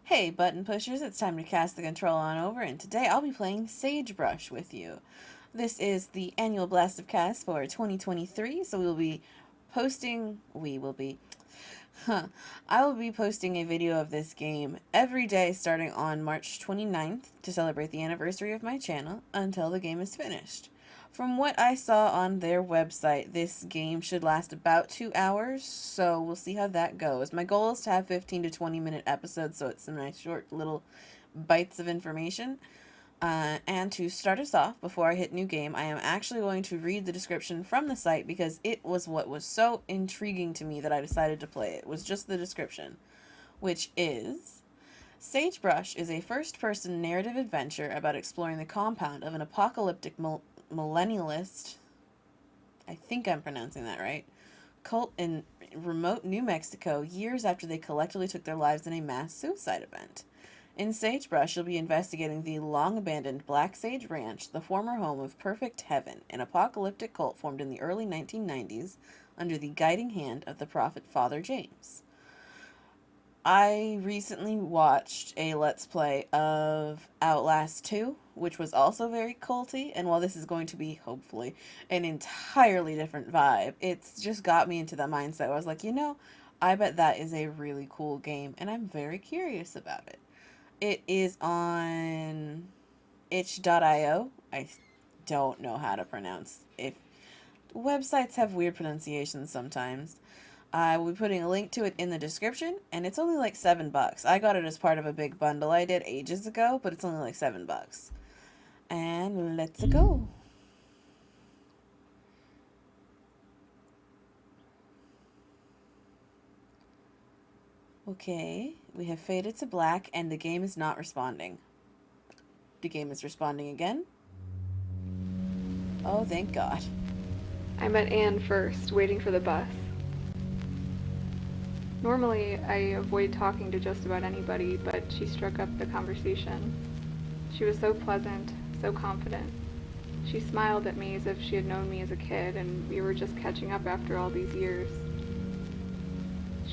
Hey button pushers, it's time to cast the control on over, and today I'll be playing Sagebrush with you. This is the annual Blast of Cast for 2023, so I will be posting a video of this game every day starting on March 29th to celebrate the anniversary of my channel until the game is finished. From what I saw on their website, this game should last about 2 hours, so we'll see how that goes. My goal is to have 15 to 20 minute episodes, so it's some nice short little bites of information. And to start us off, before I hit new game, I am actually going to read the description from the site because it was what was so intriguing to me that I decided to play it. It was just the description, which is: Sagebrush is a first-person narrative adventure about exploring the compound of an apocalyptic millennialist, I think I'm pronouncing that right, cult in remote New Mexico years after they collectively took their lives in a mass suicide event. In Sagebrush, you'll be investigating the long-abandoned Black Sage Ranch, the former home of Perfect Heaven, an apocalyptic cult formed in the early 1990s under the guiding hand of the prophet Father James. I recently watched a Let's Play of Outlast 2, which was also very culty, and while this is going to be, hopefully, an entirely different vibe, it's just got me into that mindset where I was like, I bet that is a really cool game, and I'm very curious about it. It is on itch.io. I don't know how to pronounce it. Websites have weird pronunciations sometimes. I will be putting a link to it in the description, and it's only like $7. I got it as part of a big bundle I did ages ago, but it's only like $7. And let's go. Okay, we have faded to black, and the game is not responding. The game is responding again. Oh, thank God. I met Anne first, waiting for the bus. Normally, I avoid talking to just about anybody, but she struck up the conversation. She was so pleasant, so confident. She smiled at me as if she had known me as a kid, and we were just catching up after all these years.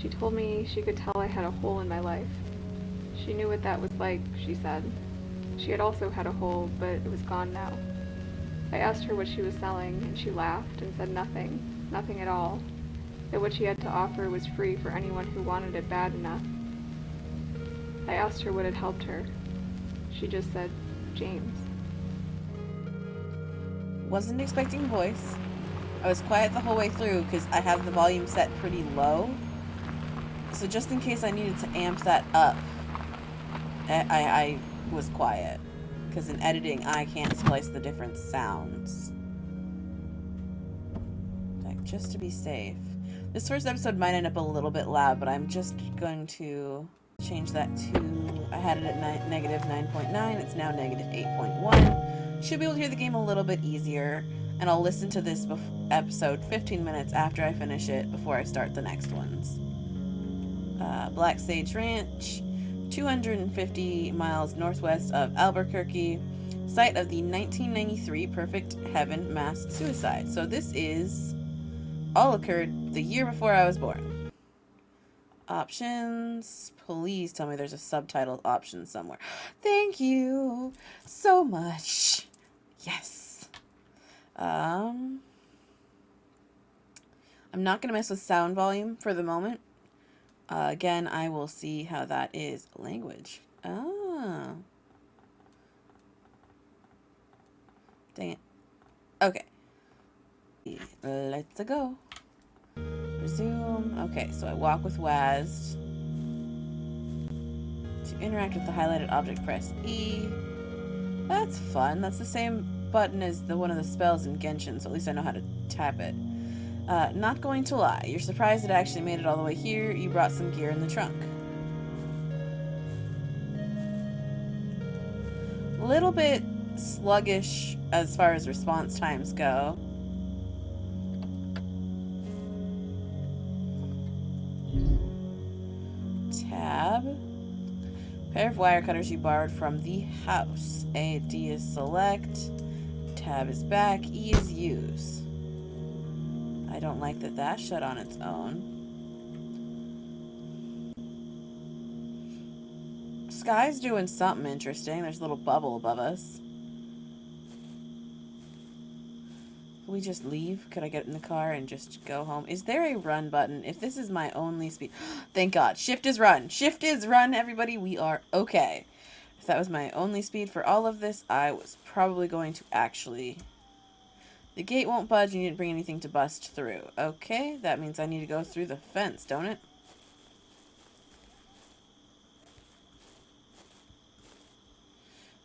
She told me she could tell I had a hole in my life. She knew what that was like, she said. She had also had a hole, but it was gone now. I asked her what she was selling, and she laughed and said nothing at all. That what she had to offer was free for anyone who wanted it bad enough. I asked her what had helped her. She just said, James. Wasn't expecting voice. I was quiet the whole way through because I have the volume set pretty low. So just in case I needed to amp that up, I was quiet. Because in editing, I can't splice the different sounds. Like, just to be safe. This first episode might end up a little bit loud, but I'm just going to change that to... I had it at negative 9.9. It's now negative 8.1. Should be able to hear the game a little bit easier. And I'll listen to this episode 15 minutes after I finish it before I start the next ones. Black Sage Ranch, 250 miles northwest of Albuquerque, site of the 1993 Perfect Heaven mass suicide. So this all occurred the year before I was born. Options. Please tell me there's a subtitle option somewhere. Thank you so much. Yes. I'm not going to mess with sound volume for the moment. Again, I will see how that is. Language. Ah. Dang it. Okay. Let's go. Resume. Okay, so I walk with Waz. To interact with the highlighted object, press E. That's fun. That's the same button as one of the spells in Genshin, so at least I know how to tap it. Not going to lie, you're surprised it actually made it all the way here. You brought some gear in the trunk. A little bit sluggish as far as response times go. Tab. Pair of wire cutters you borrowed from the house. A, D is select. Tab is back. E is use. I don't like that shut on its own. sky's doing something interesting. There's a little bubble above us. Can we just leave? Could I get in the car and just go home? Is there a run button? If this is my only speed... Thank God. Shift is run. Shift is run, everybody. We are okay. If that was my only speed for all of this, I was probably going to actually... The gate won't budge. You didn't bring anything to bust through. Okay, that means I need to go through the fence, don't it?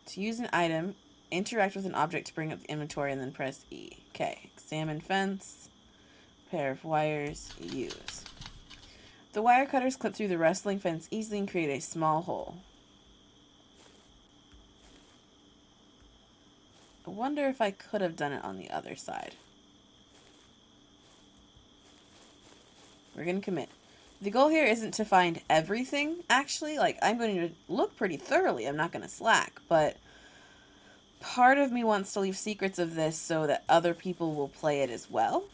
To use an item, interact with an object to bring up the inventory and then press E. Okay, examine fence, pair of wires, use. The wire cutters clip through the rustling fence easily and create a small hole. I wonder if I could have done it on the other side. We're going to commit. The goal here isn't to find everything, actually. Like, I'm going to look pretty thoroughly. I'm not going to slack, but part of me wants to leave secrets of this so that other people will play it as well.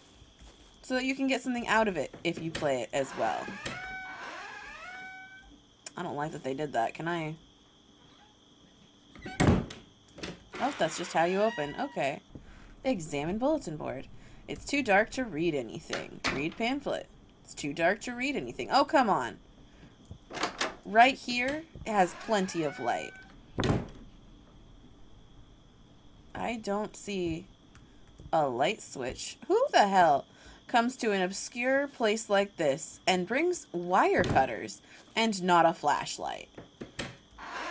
So that you can get something out of it if you play it as well. I don't like that they did that. Can I... Oh, that's just how you open. Okay. Examine bulletin board. It's too dark to read anything. Read pamphlet. It's too dark to read anything. Oh, come on. Right here, it has plenty of light. I don't see a light switch. Who the hell comes to an obscure place like this and brings wire cutters and not a flashlight?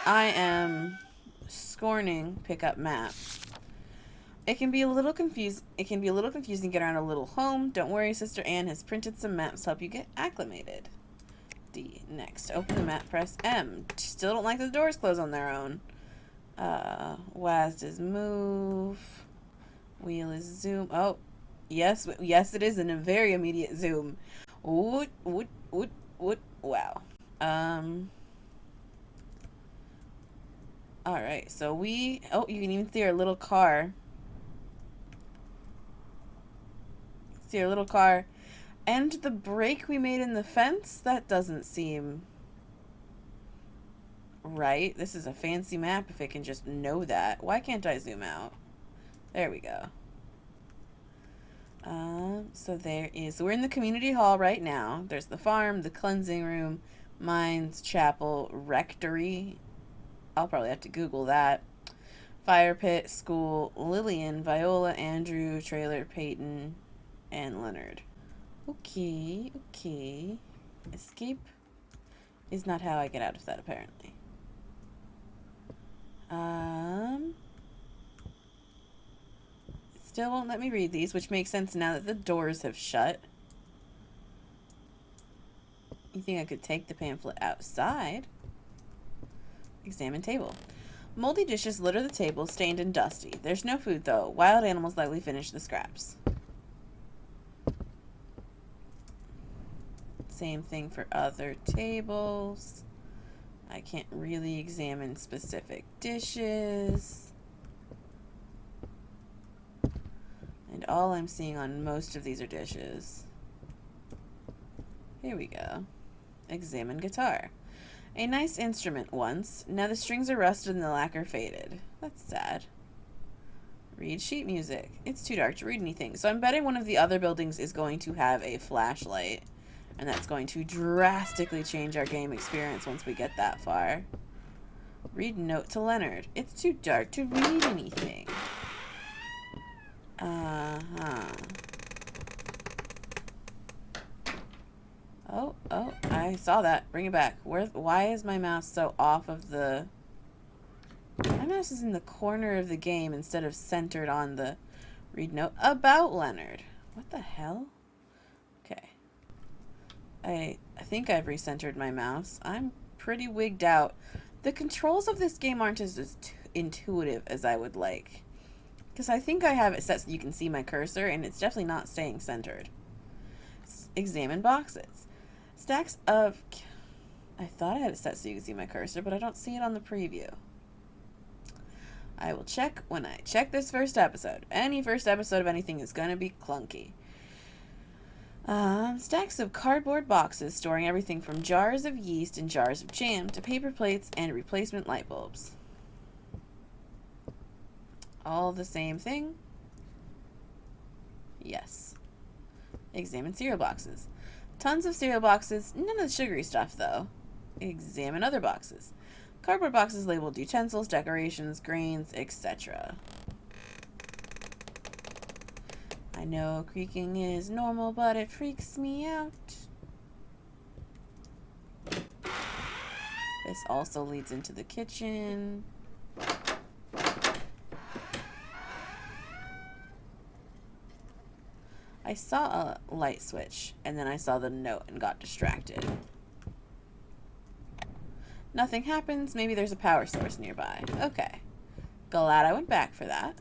I am scorning pickup map. It can be a little confusing to get around a little home. Don't worry, Sister Anne has printed some maps to help you get acclimated. D. Next. Open the map, press M. Still don't like the doors close on their own. WASD is move. Wheel is zoom. Oh, yes, it is in a very immediate zoom. Woot. Wow. Alright, so we... Oh, you can even see our little car. See our little car. And the break we made in the fence? That doesn't seem... right. This is a fancy map if it can just know that. Why can't I zoom out? There we go. So there is... So we're in the community hall right now. There's the farm, the cleansing room, mines, chapel, rectory... I'll probably have to Google that. Fire pit, school, Lillian, Viola, Andrew, Trailer, Peyton, and Leonard. Okay. Escape is not how I get out of that, apparently. It still won't let me read these, which makes sense now that the doors have shut. You think I could take the pamphlet outside? Examine table. Moldy dishes litter the table, stained and dusty. There's no food, though. Wild animals likely finish the scraps. Same thing for other tables. I can't really examine specific dishes. And all I'm seeing on most of these are dishes. Here we go. Examine guitar. A nice instrument once. Now the strings are rusted and the lacquer faded. That's sad. Read sheet music. It's too dark to read anything. So I'm betting one of the other buildings is going to have a flashlight. And that's going to drastically change our game experience once we get that far. Read note to Leonard. It's too dark to read anything. Oh, I saw that. Bring it back. Why is my mouse so off of the... My mouse is in the corner of the game instead of centered on the read note about Leonard. What the hell? Okay. I think I've recentered my mouse. I'm pretty wigged out. The controls of this game aren't as intuitive as I would like. Because I think I have it set so you can see my cursor, and it's definitely not staying centered. Examine boxes. Stacks of... I thought I had it set so you could see my cursor, but I don't see it on the preview. I will check when I check this first episode. Any first episode of anything is going to be clunky. Stacks of cardboard boxes storing everything from jars of yeast and jars of jam to paper plates and replacement light bulbs. All the same thing? Yes. Examine cereal boxes. Tons of cereal boxes, none of the sugary stuff though. Examine other boxes. Cardboard boxes labeled utensils, decorations, grains, etc. I know creaking is normal, but it freaks me out. This also leads into the kitchen. I saw a light switch, and then I saw the note and got distracted. Nothing happens. Maybe there's a power source nearby. Okay. Glad I went back for that.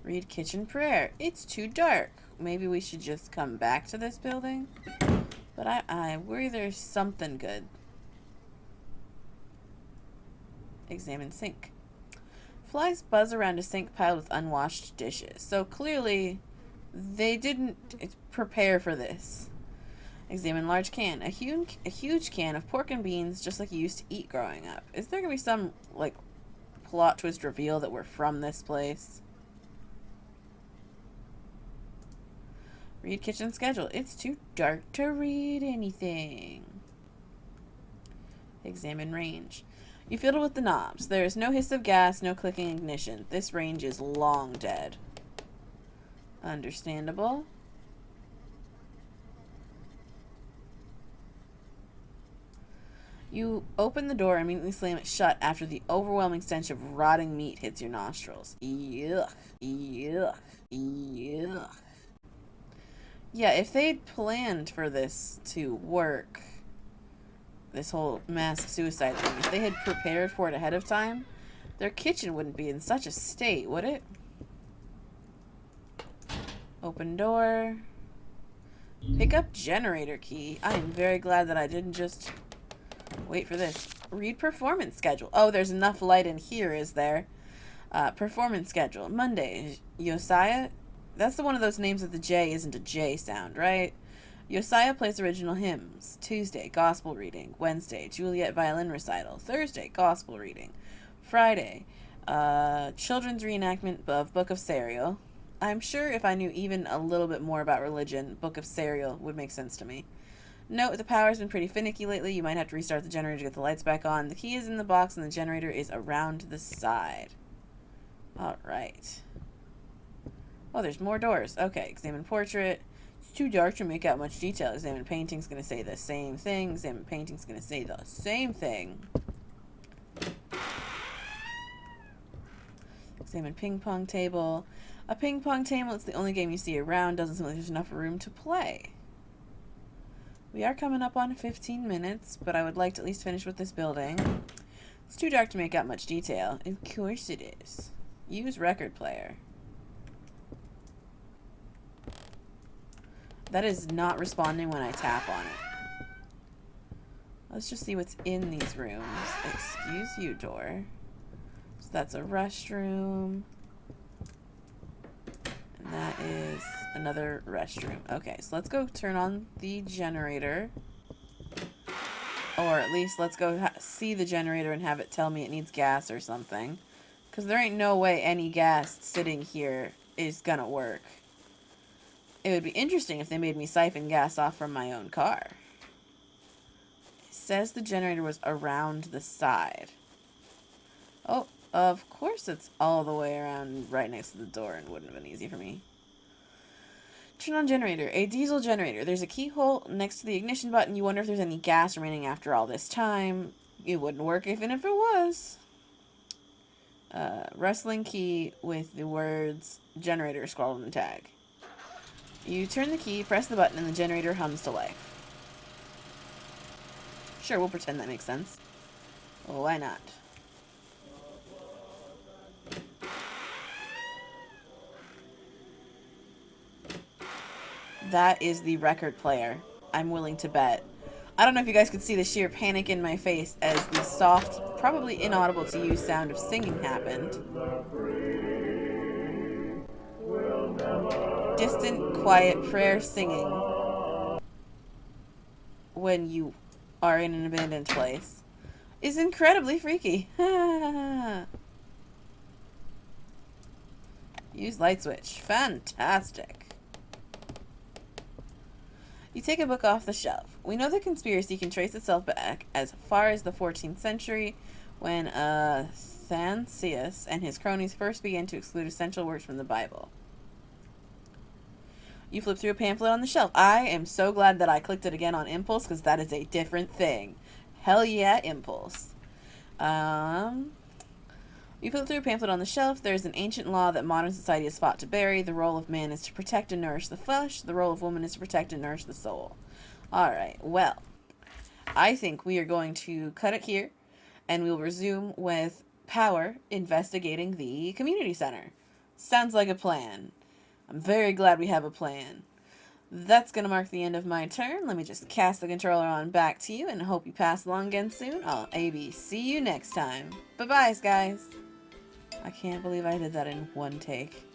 Read kitchen prayer. It's too dark. Maybe we should just come back to this building? But I worry there's something good. Examine sink. Flies buzz around a sink piled with unwashed dishes. So clearly, they didn't prepare for this. Examine large can. A huge can of pork and beans, just like you used to eat growing up. Is there gonna be some, like, plot twist reveal that we're from this place? Read kitchen schedule. It's too dark to read anything. Examine range. You fiddle with the knobs. There is no hiss of gas, no clicking ignition. This range is long dead. Understandable. You open the door and immediately slam it shut after the overwhelming stench of rotting meat hits your nostrils. Yuck. Yuck. Yuck. Yeah, if they'd planned for this to work, this whole mass suicide thing, if they had prepared for it ahead of time, their kitchen wouldn't be in such a state, would it? Open door. Pick up generator key. I am very glad that I didn't just wait for this. Read performance schedule. Oh, there's enough light in here, is there? Performance schedule. Monday, Josiah. That's the one of those names that the J isn't a J sound, right? Josiah plays original hymns. Tuesday, gospel reading. Wednesday, Juliet violin recital. Thursday, gospel reading. Friday, children's reenactment of Book of Serial. I'm sure if I knew even a little bit more about religion, Book of Serial would make sense to me. Note, the power's been pretty finicky lately. You might have to restart the generator to get the lights back on. The key is in the box and the generator is around the side. Alright. Oh, there's more doors. Okay, examine portrait. It's too dark to make out much detail. Examine painting's gonna say the same thing. Examine painting's gonna say the same thing. Examine ping pong table. A ping pong table, it's the only game you see around. Doesn't seem like there's enough room to play. We are coming up on 15 minutes, but I would like to at least finish with this building. It's too dark to make out much detail. Of course it is. Use record player. That is not responding when I tap on it. Let's just see what's in these rooms. Excuse you, door. So that's a restroom. And that is another restroom. Okay, so let's go turn on the generator. Or at least let's go see the generator and have it tell me it needs gas or something. Because there ain't no way any gas sitting here is gonna work. It would be interesting if they made me siphon gas off from my own car. It says the generator was around the side. Oh, of course it's all the way around right next to the door and wouldn't have been easy for me. Turn on generator. A diesel generator. There's a keyhole next to the ignition button. You wonder if there's any gas remaining after all this time. It wouldn't work even if it was. Rustling key with the words generator scrawled on the tag. You turn the key, press the button, and the generator hums to life. Sure, we'll pretend that makes sense. Well, why not? That is the record player. I'm willing to bet. I don't know if you guys could see the sheer panic in my face as the soft, probably inaudible to you sound of singing happened. Distant, quiet prayer singing when you are in an abandoned place is incredibly freaky. Use light switch. Fantastic. You take a book off the shelf. We know the conspiracy can trace itself back as far as the 14th century when Athanasius and his cronies first began to exclude essential works from the Bible. You flip through a pamphlet on the shelf. I am so glad that I clicked it again on impulse because that is a different thing. Hell yeah, impulse. You flip through a pamphlet on the shelf. There's an ancient law that modern society has fought to bury. The role of man is to protect and nourish the flesh. The role of woman is to protect and nourish the soul. Alright, well, I think we are going to cut it here, and we'll resume with Power investigating the community center. Sounds like a plan. I'm very glad we have a plan. That's going to mark the end of my turn. Let me just cast the controller on back to you, and hope you pass along again soon. I'll AB see you next time. Bye-bye, guys. I can't believe I did that in one take.